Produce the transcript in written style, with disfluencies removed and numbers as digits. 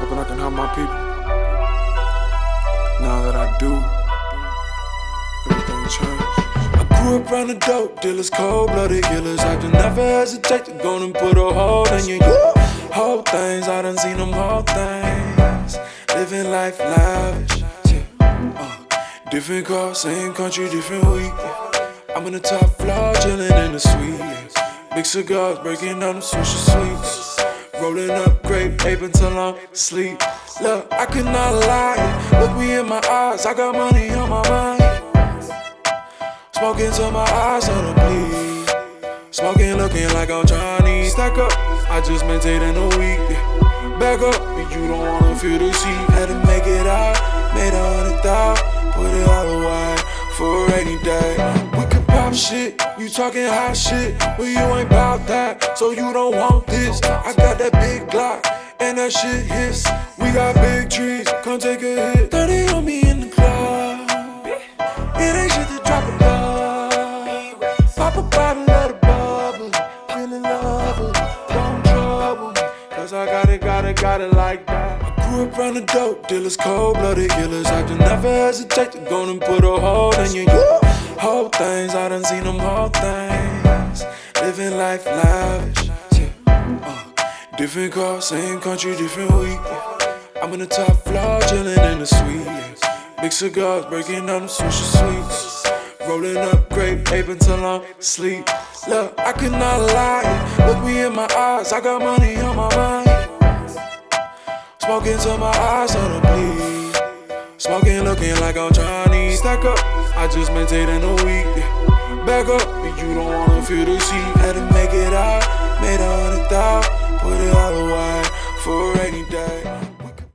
hoping I can help my people. Now that I do, everything changed. I grew up around the dope dealers, cold-blooded killers. I just never hesitate to go and put a hold on you. Whole things, I done seen them whole things. Living life lavish, different car, same country, different week. I'm in the top floor, chillin' in the suite. Big cigars, breaking down the Swisher Sweets. Rolling up grape ape until I'm asleep. Look, I cannot lie. Look me in my eyes, I got money on my mind. Smoking till my eyes on the bleed. Smoking, looking like I'm Chinese. Stack up, I just maintained in a week. Back up, but you don't wanna feel the seat. Had to make it out, made 100,000. Put it all away for a rainy day. We could pop shit, you talking hot shit, but you ain't bout that, so you don't want this. I got that big Glock, and that shit hits. We got big trees, come take a hit. 30 on me in the club, it ain't shit to drop a dub. Pop a bottle of the bubble, feeling lovely, don't trouble me, cause I got it like that. Grew up around the dope dealers, cold-blooded killers. I just never hesitate to go and put a hold on you. Whole things, I done seen them whole things. Living life lavish, different car, same country, different week. I'm in the top floor, chillin' in the suite. Big cigars, breaking down the Swisher Sweets. Rolling up grape ape until I'm asleep. Look, I cannot lie. Look me in my eyes, I got money on my mind. Smoking till my eyes on the bleed. Smoking, looking like I'm Chinese. Stack up, I just maintained in a week. Back up, but you don't wanna feel the seat. Had to make it out,